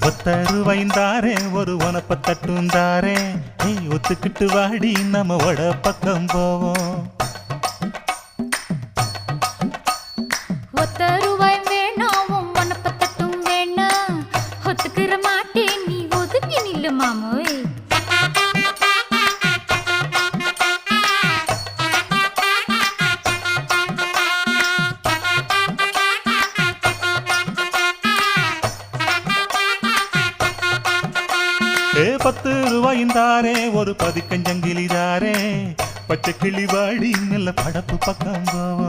ஒத்தருவைந்தாரே ஒரு உனப்ப தட்டுந்தாரே நீ ஒத்துக்கிட்டு வாடி நம்ம வட பக்கம் போவோம். ஒத்தருவாய் வேணாம் உனப்ப தட்டும் வேணா ஒத்துக்கிற மாட்டேன் நீ ஒதுங்கி நில்லு மாமோய். ₹10 ஒரு பதிக்கஞ்சங்கிலிதாரே பச்சை கிளி வாடி நல்ல படப்பு பக்கம் போவோம்.